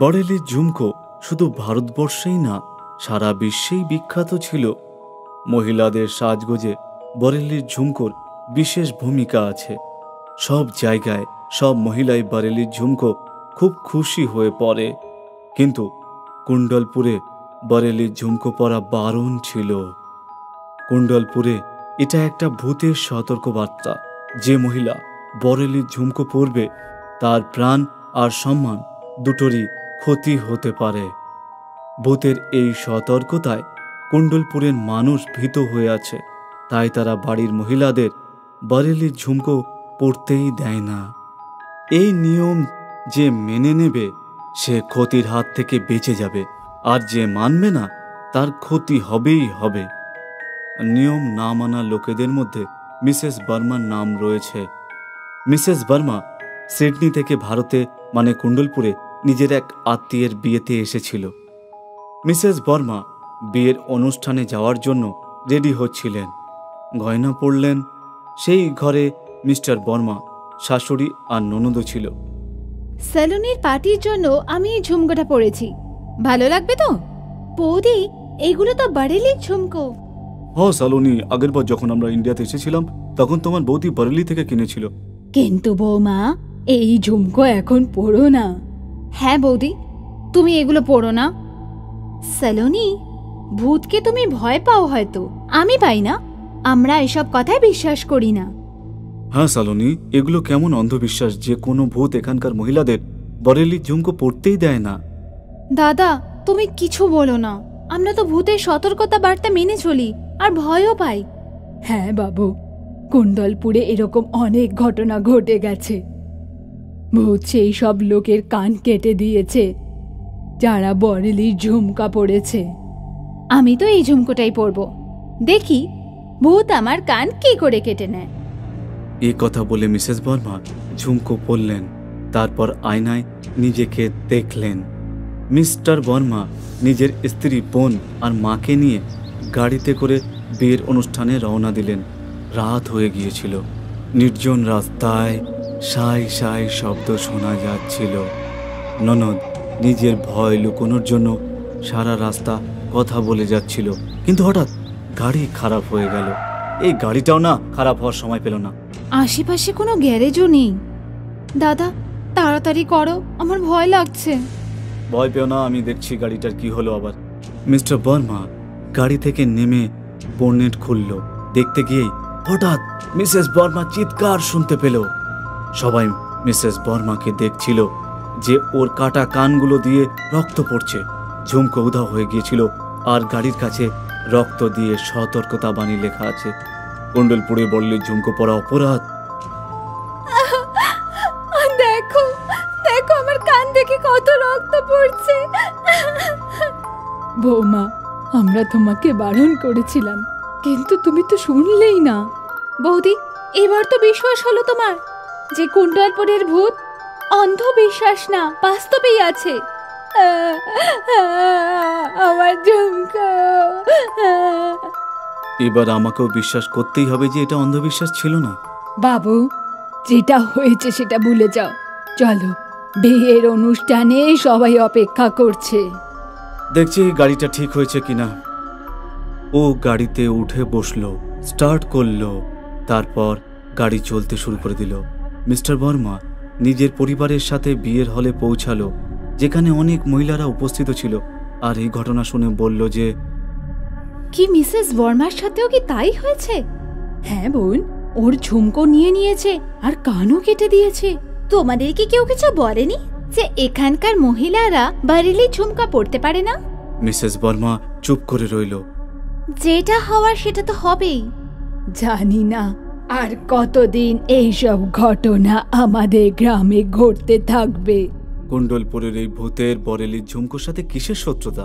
বরেলির ঝুমকো শুধু ভারতবর্ষেই না, সারা বিশ্বেই বিখ্যাত ছিল। মহিলাদের সাজগোজে বরেলির ঝুমকোর বিশেষ ভূমিকা আছে। সব জায়গায় সব মহিলাই বরেলির ঝুমকো খুব খুশি হয়ে পড়ে, কিন্তু কুণ্ডলপুরে বরেলির ঝুমকো পরা বারণ ছিল। কুণ্ডলপুরে এটা একটা ভূতের সতর্কবার্তা। যে মহিলা বরেলির ঝুমকো পরবে তার প্রাণ আর সম্মান দুটোরই ক্ষতি হতে পারে। ভূতের এই সতর্কতায় কুণ্ডলপুরের মানুষ ভীত হয়ে আছে, তাই তারা বাড়ির মহিলাদের বরেলির ঝুমকো পরতেই দেয় না। এই নিয়ম যে মেনে নেবে সে ক্ষতির হাত থেকে বেঁচে যাবে, আর যে মানবে না তার ক্ষতি হবেই হবে। নিয়ম না মানা লোকেদের মধ্যে মিসেস বর্মার নাম রয়েছে। মিসেস বর্মা সিডনি থেকে ভারতে মানে কুণ্ডলপুরে নিজের এক আত্মীয়ের বিয়েতে এসেছিল। মিসেস বর্মা বিয়ের অনুষ্ঠানে যাওয়ার জন্য রেডি হচ্ছিলেন। গয়না পরলেন। সেই ঘরে মিস্টার বর্মা, শাশুড়ি আর ননদও ছিল। সেলুনের পার্টির জন্য আমি এই ঝুমকোটা পরেছি, ভালো লাগবে তো? বৌদি, এইগুলো তো বরেলির ঝুমকো। হ্যাঁ সালোনি, আগের বার যখন আমরা ইন্ডিয়াতে এসেছিলাম তখন তোমার বৌদি বরেলি থেকে কিনেছিল। কিন্তু বৌমা, এই ঝুমকো এখন পরো না। হ্যাঁ বৌদি, তুমি এগুলো পরো না। সেলুনি, ভূতকে তুমি ভয় পাও হয়তো, আমি পাই না। আমরা এসব কথায় বিশ্বাস করি না। হ্যাঁ সালোনি, এগুলো কেমন অন্ধবিশ্বাস যে কোনো ভূত এখানকার মহিলাদের বরেলির ঝুমকো পরতেই দেয় না। দাদা, তুমি কিছু বলো না। আমরা তো ভূতের সতর্কতা বার্তা মেনে চলি আর ভয়ও পাই। হ্যাঁ বাবু, কুণ্ডলপুরে এরকম অনেক ঘটনা ঘটে গেছে। ভূত সেই সব লোকের কান কেটে দিয়েছে যারা বরেলির ঝুমকা পড়েছে। আমি তো এই ঝুমকোটাই পরব, দেখি ভূত আমার কান কি করে কেটে নেয়। এই কথা বলে মিসেস বর্মা ঝুমকো পরলেন। তারপর আয়নায় নিজেকে দেখলেন। মিস্টার বর্মা নিজের স্ত্রী, বোন আর মাকে নিয়ে গাড়িতে করে বিয়ের অনুষ্ঠানে রওনা দিলেন। রাত হয়ে গিয়েছিল। নির্জন রাস্তায় সাই সাই শব্দ শোনা যাচ্ছিল। ননদ নিজের ভয় লুকোনোর জন্য সারা রাস্তা কথা বলে যাচ্ছিল, কিন্তু হঠাৎ গাড়ি খারাপ হয়ে গেল। এই গাড়িটাও না খারাপ হওয়ার সময় পেল না। আশেপাশে কোনো গ্যারেজও নেই। দাদা, তাড়াতাড়ি করো, আমার ভয় লাগছে। ভয় পেও না, আমি দেখছি গাড়িটার কি হলো আবার। মিস্টার বর্মা গাড়ি থেকে নেমে বনেট খুলল। দেখতে গিয়েই হঠাৎ মিসেস বর্মা চিৎকার শুনতে পেল। সবাই মিসেস বর্মাকে দেখছিল যে ওর কাটা কানগুলো দিয়ে রক্ত পড়ছে। ঝুমকো উধাও হয়ে গিয়েছিল, আর গাড়ির কাছে রক্ত দিয়ে সতর্কতা বাণী লেখা আছে। কুণ্ডলপুরে বরেলির ঝুমকো পরা অপরাধ। দেখো দেখো, আমার কান থেকে কত রক্ত পড়ছে। বৌমা, আমরা তোমাকে বারণ করেছিলাম, কিন্তু তুমি তো শুনলেই না। বৌদি, এবার তো বিশ্বাস হলো তোমার যে কুণ্ডলপুরের ভূত অন্ধবিশ্বাস না, বাস্তবেই আছে। আমার ঝুমকো। এবার আমাকেও বিশ্বাস করতেই হবে যে এটা অন্ধবিশ্বাস ছিল না। বাবু, যেটা হয়েছে সেটা ভুলে যাও। চলো, বিয়ের অনুষ্ঠানে সবাই অপেক্ষা করছে। দেখছি গাড়িটা ঠিক হয়েছে কিনা। ও গাড়িতে উঠে বসলো, স্টার্ট করলো, তারপর গাড়ি চলতে শুরু করে দিল। মিস্টার বর্মা নিজের পরিবারের সাথে বিয়ের হলে পৌঁছালো, যেখানে অনেক মহিলারা উপস্থিত ছিল। আর এই ঘটনা শুনে বলল যে, কি মিসেস বর্মার সাথেও কি তাই হয়েছে? হ্যাঁ বোন, ওর ঝুমকো নিয়ে নিয়েছে আর কানও কেটে দিয়েছে। তোমাদের কি কেউ কিছু বলেনি যে এখানকার মহিলারা বরেলি ঝুমকা পড়তে পারে না? মিসেস বর্মা চুপ করে রইল। যেটা হওয়ার সেটা তো হবেই। জানি না আর কতদিন এইসব ঘটনা আমাদের গ্রামে ঘটতে থাকবে। কুণ্ডলপুরের এই ভূতের বরেলির ঝুমকোর সাথে কিসের শত্রুতা?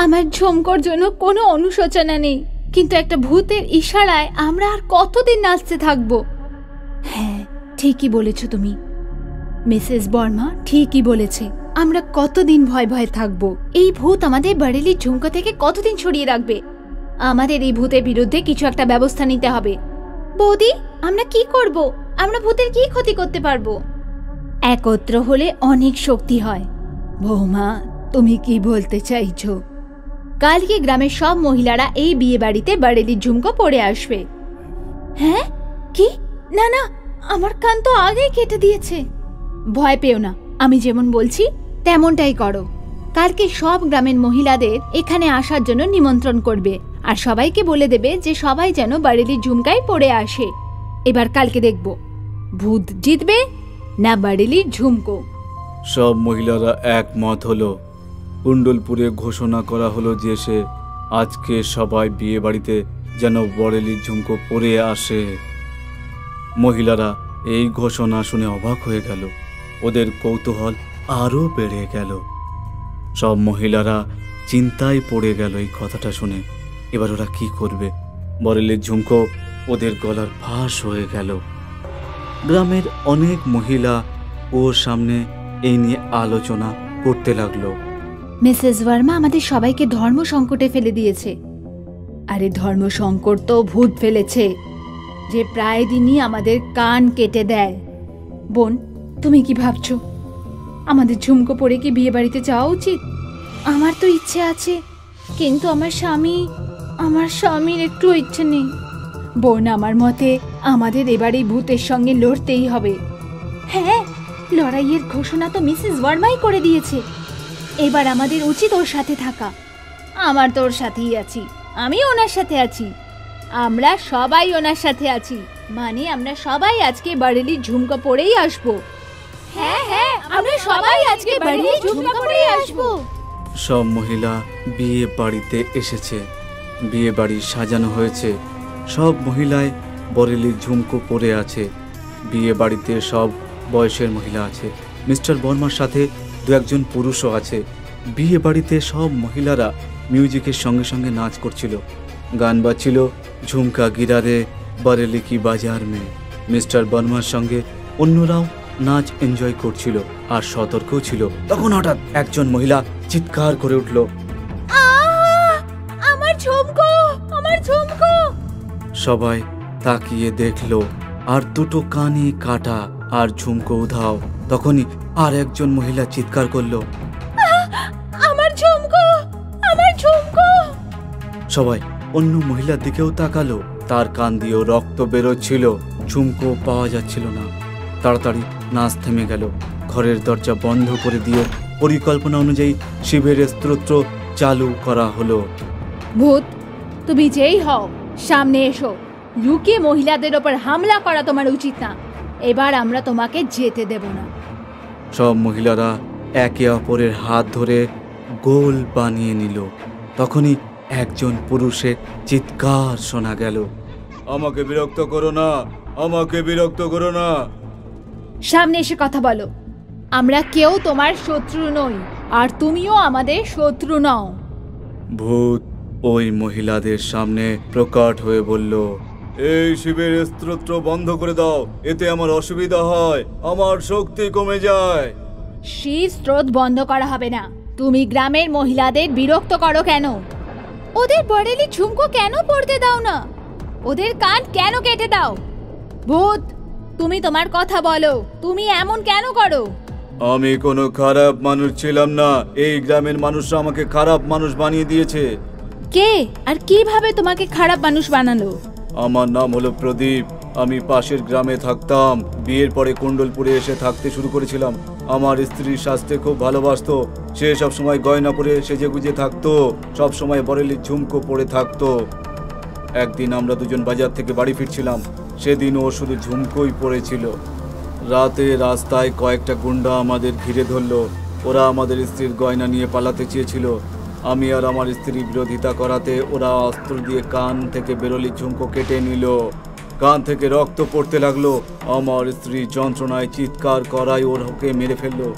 আমার ঝুমকোর জন্য কোনো অনুশোচনা নেই, কিন্তু একটা ভূতের ইশারায় আমরা আর কতদিন নাচতে থাকবো? হ্যাঁ, ঠিকই বলেছ তুমি। মিসেস বর্মা ঠিকই বলেছে। আমরা কতদিন ভয় ভয়ে থাকবো? এই ভূত আমাদের বরেলির ঝুমকো থেকে কতদিন সরিয়ে রাখবে? আমাদের এই ভূতের বিরুদ্ধে কিছু একটা ব্যবস্থা নিতে হবে। বৌদি, আমরা কি করব? আমরা ভূতের কি ক্ষতি করতে পারবো? একত্র হলে অনেক শক্তি হয়। বৌমা, তুমি কি বলতে চাইছো? কালকে গ্রামের সব মহিলারা এই বিয়ে বাড়িতে বারেলির ঝুমকো পরে আসবে। হ্যাঁ? কি? না না, আমার কান তো আগেই কেটে দিয়েছে। ভয় পেও না, আমি যেমন বলছি তেমনটাই করো। কালকে সব গ্রামের মহিলাদের এখানে আসার জন্য নিমন্ত্রণ করবে আর সবাইকে বলে দেবে যে সবাই যেন বারেলির ঝুমকাই পরে আসে। এবার কালকে দেখব ভূত জিতবে না বারেলির ঝুমকো। সব মহিলারা একমত হলো। কুণ্ডলপুরে ঘোষণা করা হলো যে সে আজকে সবাই বিয়ে বাড়িতে যেন বরেলির ঝুমকো পরে আসে। মহিলারা এই ঘোষণা শুনে অবাক হয়ে গেল। ওদের কৌতূহল আরও বেড়ে গেল। সব মহিলারা চিন্তায় পড়ে গেল এই কথাটা শুনে। এবার ওরা কি করবে? বরেলির ঝুমকো ওদের গলার ফাঁস হয়ে গেল। গ্রামের অনেক মহিলা ওর সামনে এই নিয়ে আলোচনা করতে লাগলো। মিসেস ভার্মা আমাদের সবাইকে ধর্ম সংকটে ফেলে দিয়েছে। আরে ধর্ম সংকট তো ভূত ফেলেছে, যে প্রায় দিনই আমাদের কান কেটে দেয়। বোন, তুমি কি ভাবছো? আমাদের ঝুমকো পরে কি বিয়ে বাড়িতে যাওয়া উচিত? আমার তো ইচ্ছে আছে, কিন্তু আমার স্বামীর একটু ইচ্ছে নেই। বোন, আমার মতে আমাদের এবারে ভূতের সঙ্গে লড়তেই হবে। হ্যাঁ, লড়াইয়ের ঘোষণা তো মিসেস ভার্মাই করে দিয়েছে। এবার আমাদের উচিত ওর সাথে থাকা। আমার তো ওর সাথেই আছি, আমি ওনার সাথে আছি, আমরা সবাই ওনার সাথে আছি। মানে আমরা সবাই আজকে বারেলির ঝুমকো পরেই আসবো। হ্যাঁ হ্যাঁ, আমরা সবাই আজকে বারেলির ঝুমকো পরেই আসবো। সব মহিলা বিয়ে বাড়িতে এসেছে। বিয়ে বাড়ি সাজানো হয়েছে। সব মহিলায় বরেলির ঝুমকো পরে আছে। বিয়ে বাড়িতে সব বয়সের মহিলা আছে। মিস্টার বর্মার সাথে দু একজন পুরুষও আছে। বিয়ে বাড়িতে সব মহিলারা মিউজিকের সঙ্গে সঙ্গে নাচ করছিল, গান বাজছিল, ঝুমকা গিরারে বরেলি কি বাজার মে। মিস্টার বর্মার সঙ্গে অন্যরাও নাচ এনজয় করছিল আর সতর্কও ছিল। তখন হঠাৎ একজন মহিলা চিৎকার করে উঠল, আমার ঝুমকো, আমার ঝুমকো! সবাই তাকিয়ে দেখলো আর দুটো কানই কাটা আর ঝুমকো উধাও। তখনই আর একজন মহিলা চিৎকার করলো, আমার ঝুমকো, আমার ঝুমকো! সবাই অন্য মহিলার দিকেও তাকালো। তার কান দিয়েও রক্ত বেরোচ্ছিল, ঝুমকো পাওয়া যাচ্ছিল না। তাড়াতাড়ি নাচ থেমে গেল। ঘরের দরজা বন্ধ করে দিয়ে পরিকল্পনা অনুযায়ী শিবের স্তোত্র চালু করা হলো। ভূত, তুমি যেই হও সামনে এসো। লুকিয়ে মহিলাদের ওপর হামলা করা তোমার উচিত না। এবার আমরা তোমাকে যেতে দেব না। সব মহিলারা একে অপরের হাত ধরে গোল বানিয়ে নিল। তখনই একজন পুরুষের চিৎকার শোনা গেল, আমাকে বিরক্ত করো না, আমাকে বিরক্ত করো না। সামনে এসে কথা বলো। আমরা কেউ তোমার শত্রু নই, আর তুমিও আমাদের শত্রু নও। ভূত ওই মহিলাদের সামনে প্রকট হয়ে বলল, এই শিবের স্তোত্র বন্ধ করে দাও, এতে আমার অসুবিধা হয়, আমার শক্তি কমে যায়। শিব স্রোত বন্ধ করা হবে না। তুমি গ্রামের মহিলাদের বিরক্ত করো কেন? ওদের বরেলি ঝুমকো কেন পড়তে দাও না? ওদের কান কেন কেটে দাও? ভূত, তুমি তোমার কথা বলো। তুমি এমন কেন করো? আমি কোনো খারাপ মানুষ ছিলাম না। এই গ্রামের মানুষরা আমাকে খারাপ মানুষ বানিয়ে দিয়েছে। কে আর কিভাবে তোমাকে খারাপ মানুষ বানালো? আমার নাম হলো প্রদীপ। আমি পাশের গ্রামে থাকতাম। বিয়ের পরে কুণ্ডলপুরে এসে থাকতে শুরু করেছিলাম। আমার স্ত্রী সাজতে খুব ভালোবাসতো। সে সব সময় গয়না পরে সেজে গুজে থাকতো, সব সময় বরেলির ঝুমকো পরে থাকতো। একদিন আমরা দুজন বাজার থেকে বাড়ি ফিরছিলাম। সেদিন ও শুধু ঝুমকোই পরেছিল। রাতে রাস্তায় কয়েকটা গুন্ডা আমাদের ঘিরে ধরলো। ওরা আমাদের স্ত্রীর গয়না নিয়ে পালাতে চেয়েছিল। আমি আর আমার স্ত্রী বিরোধিতা করাতে ওরা অস্ত্র দিয়ে কান থেকে বেরোলি ঝুমকো কেটে নিল। কান থেকে রক্ত পড়তে লাগলো। আমার স্ত্রী যন্ত্রণায় চিৎকার করায় ওকে মেরে ফেললো।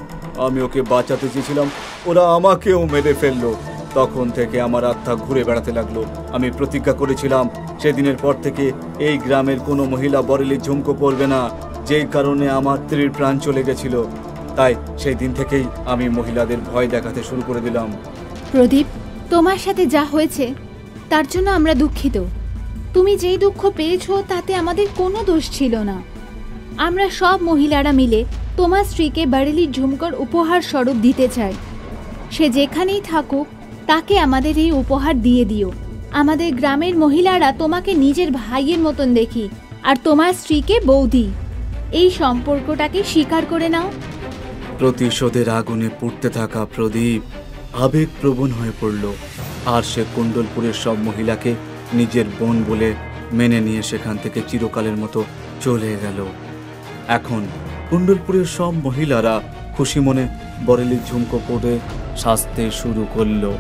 আমি ওকে বাঁচাতে চেয়েছিলাম, ওরা আমাকেও মেরে ফেললো। তখন থেকে আমার আত্মা ঘুরে বেড়াতে লাগলো। আমি প্রতিজ্ঞা করেছিলাম সেদিনের পর থেকে এই গ্রামের কোনো মহিলা বরেলির ঝুমকো পরবে না, যেই কারণে আমার স্ত্রীর প্রাণ চলে গেছিল। তাই সেই দিন থেকেই আমি মহিলাদের ভয় দেখাতে শুরু করে দিলাম। প্রদীপ, তোমার সাথে যা হয়েছে তার জন্য আমরা দুঃখিত। তুমি যেই দুঃখ পেয়েছো তাতে আমাদের কোনো দোষ ছিল না। আমরা সব মহিলারা মিলে তোমার স্ত্রীকে বারেলির ঝুমকোর উপহার স্বরূপ দিতে চাই। সে যেখানেই থাকুক তাকে আমাদের এই উপহার দিয়ে দিও। আমাদের গ্রামের মহিলারা তোমাকে নিজের ভাইয়ের মতন দেখি, আর তোমার স্ত্রীকে বৌদি। এই সম্পর্কটাকে স্বীকার করে নাও। প্রতিশোধের আগুনে পুড়তে থাকা প্রদীপ আবেগপ্রবণ হয়ে পড়ল, আর সে কুণ্ডলপুরের সব মহিলাকে নিজের বোন বলে মেনে নিয়ে সেখান থেকে চিরকালের মতো চলে গেল। এখন কুণ্ডলপুরের সব মহিলারা খুশি মনে বরেলির ঝুমকো পরে সাজতে শুরু করলো।